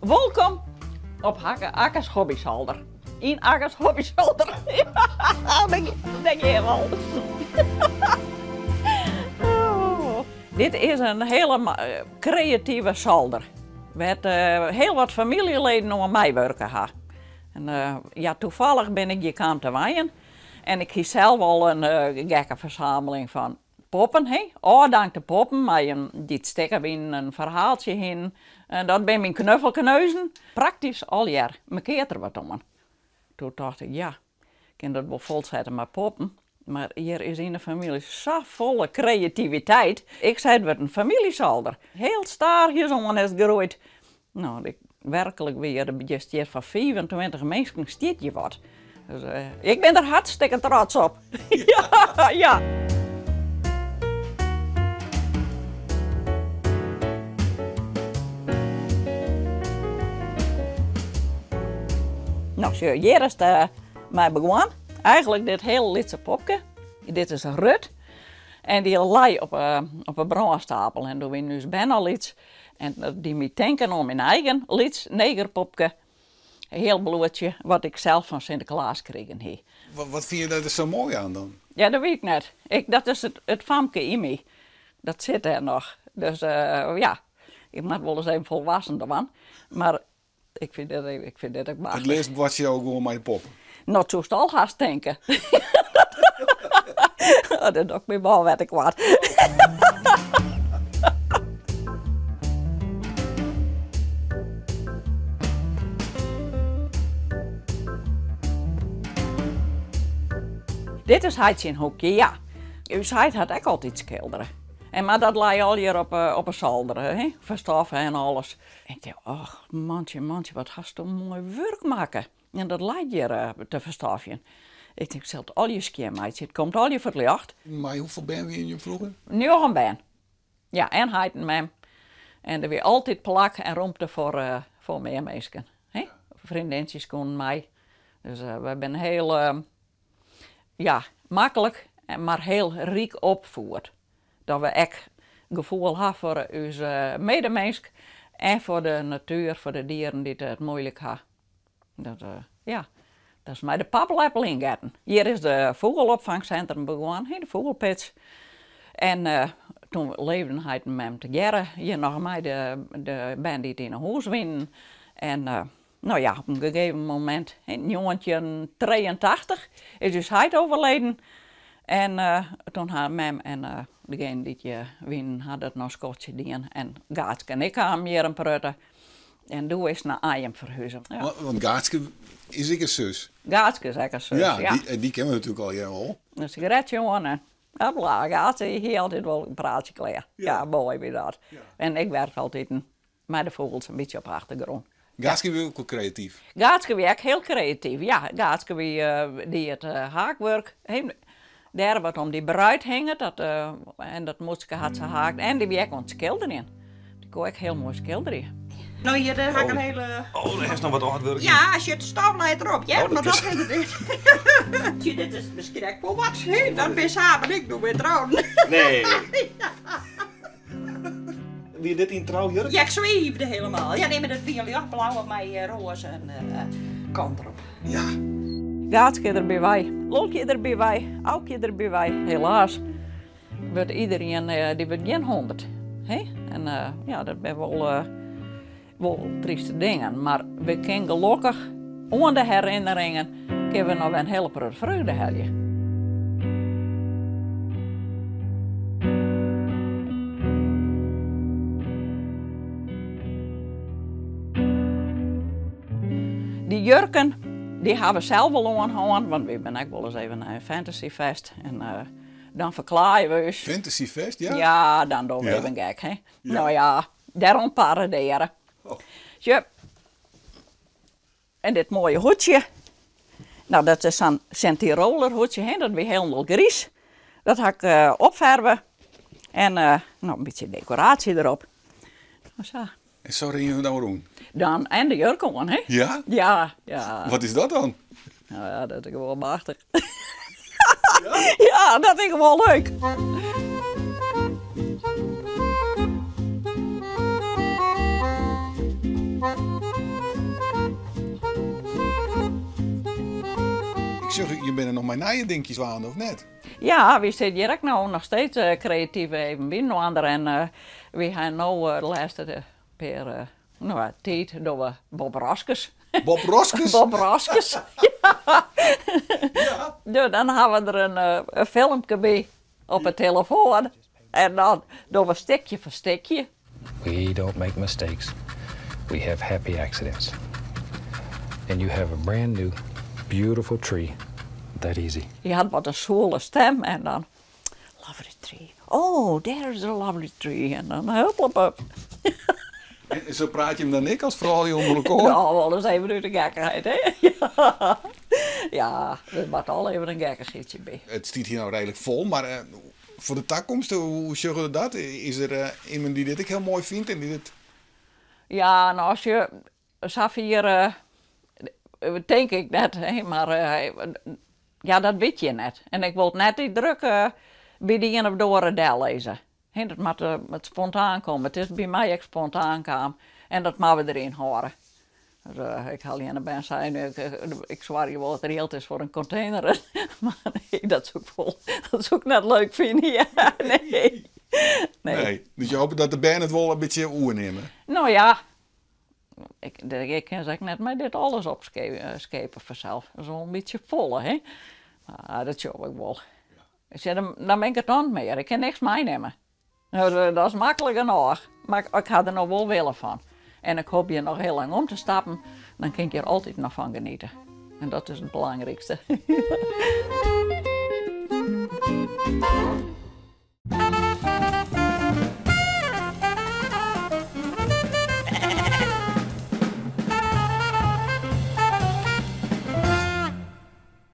Welkom op Akkers Hobbyzolder. In Akkers Hobbyzolder. denk je wel. Dit is een hele creatieve zolder. Met heel wat familieleden om mij werken gaan. En, ja, toevallig ben ik hier kwam te waaien. En ik kies zelf al een gekke verzameling van poppen. Hey? Oh, dank de poppen, maar dit steken we in een verhaaltje in. En dat ben mijn knuffelkneuzen. Praktisch al jaar, me keert er wat om. Toen dacht ik, ja, ik kan dat wel volzetten met poppen. Maar hier is in de familie zo volle creativiteit. Ik zei, het wordt een familiezolder. Heel staar hier zo is gegroeid. Nou, werkelijk weer een budget van 25 mensen stiet je wat. Dus ik ben er hartstikke trots op. Ja, ja. Nou, zo, hier is het mij begonnen. Eigenlijk dit hele litse popje. Dit is een rut. En die lie op een brandstapel. En doen we nu bijna iets. En die moet denken om mijn eigen lieds, negerpopje. Een heel bloedje, wat ik zelf van Sinterklaas kreeg. Wat vind je daar zo mooi aan dan? Ja, dat weet ik net. Dat is het famke in me. Dat zit er nog. Dus ja, ik moet wel eens even volwassen ervan. Maar ik vind dit ook maar. Het leest wat je ook gewoon met de pop. Not zo stal haast denken. Dat doe ik me wel wat ik wat. Dit is Heidje in hoekje, ja. Uw Heid had ook altijd schilderen. Maar dat lag al hier op een zolder, verstoffen en alles. En ik dacht, ach, mantje, wat hast je mooi werk maken. En dat lag hier te verstoffen. Ik denk, zult al je schemaatje, het komt al je verlicht. Maar hoeveel ben je in je vroeger? Nu nog een ben. Ja, en Heid en mem. En er weer altijd plak en ruimte voor meer mensen. Vriendinnetjes konden mij. Dus we zijn heel... ja, makkelijk, maar heel rijk opvoerd. Dat we echt gevoel hebben voor onze medemens en voor de natuur, voor de dieren die het moeilijk hebben. Ja, dat is mij de paplepel ingetten. Hier is de vogelopvangcentrum begonnen, de vogelpits. En toen leefden hij met hem together. Hier nog mij de band die in een huis winnen. En nou ja, op een gegeven moment, in 1983, is dus hij overleden. En toen hadden mem en degene die je winnen, hadden het nog Schotje dien. En Gaatske en ik kwamen hier een prutten. En toen is naar Ajem verhuizen. Ja. Want Gaatske is ik een zus. Gaatske is ook een zus, ja. Ja, die kennen we natuurlijk al jaren. Een sigaretje jongen. Hopla, Gaatske, hier altijd wel een praatje klaar. Ja, mooi weer dat. Ja. En ik werk altijd met de vogels een beetje op de achtergrond. Gaatske weer ook wel creatief. Gaatske werkt heel creatief, ja. Gaatske die het haakwerk, daar wat om die bruid hingen, en dat moest had ze haakt. En die werkt aan het schilderen. Die kon ik heel mooi schilderen. Nou, hier heb ik een hele... Oh, daar is nog wat aardwerk. Ja, als je het stoomlijt erop, ja, maar dat is het. Dit is misschien echt wel wat, hè? Dan ben je samen, ik doe weer trouwen. Nee. Wie dit in trouwjurk? Ja, ik zweefde helemaal. Ja, nee, met het violetblauw op mijn roze kant erop. Ja. Gaatske erbij wij, Lolkje erbij wij, Aukje erbij wij. Helaas wordt iedereen, die wordt geen 100. En ja, dat zijn wel trieste dingen. Maar we kunnen gelukkig, onder de herinneringen, kunnen we nog een helper vreugde hebben. Die jurken, die hebben we zelf wel aangehouden, want we zijn ook wel eens even naar een fantasyfest. En dan verklaren we eens. Fantasyfest, ja? Ja, dan doen we even gek, hè. Ja. Nou ja, daarom paraderen. Oh. Ja. En dit mooie hoedje. Nou, dat is een Sint-Tiroler hoedje, hè. Dat is helemaal grijs. Dat ga ik opverven. En nou, een beetje decoratie erop. Zo. En zo ringen we nou rond. Dan, en de jurk aan, hè? Ja? Ja, ja. Wat is dat dan? Nou ja, dat is gewoon machtig. Ja? Ja, dat is gewoon leuk. zeg, je bent er nog maar na je dingetjes aan, of net? Ja, we zitten hier ook nou nog steeds creatief even binnen anderen. En we gaan nu de laatste per tijd door we Bob Roskes. Bob Roskes? Bob Roskes, ja. Ja, dan hebben we er een filmpje bij op het telefoon. En dan doen we stukje voor stukje. We don't make mistakes. We have happy accidents. And you have a brand new, beautiful tree. That easy. Je had wat een zwoele stem en dan... Lovely tree. Oh, there's a lovely tree. En dan hup. En zo praat je hem dan ik als vooral je onder elkaar? Ja, wel eens even door de gekkigheid, hè? Ja, ja, er wordt al even een gekkigheidje bij. Het stiet hier nou redelijk vol, maar voor de toekomst, hoe zeggen we dat? Is er iemand die dit ik heel mooi vindt en die dit... Ja, nou als je... Zaf hier... denk ik net, hè, maar... ja, dat weet je net. En ik wil net die druk bij die ene of door del lezen. He, dat moet met spontaan komen. Het is bij mij ook spontaan kwam. En dat moeten we erin horen. Dus, ik haal je aan de band zijn, ik zwaar je wel het reëeld is voor een container. Maar nee, dat is ook vol. Dat is ook net leuk vinden. Ja, nee. Dus je hoopt dat de band het wel een beetje oernemen? Nou ja. Ik kan zeg net maar dit alles opschepen vanzelf. Dat is wel een beetje vol, hè. Maar dat zou ik wel. Ik zeg, dan ben ik het aan meer. Ik kan niks meenemen. Nou, dat is makkelijk genoeg. Maar ik had er nog wel willen van. En ik hoop je nog heel lang om te stappen. Dan kan ik er altijd nog van genieten. En dat is het belangrijkste.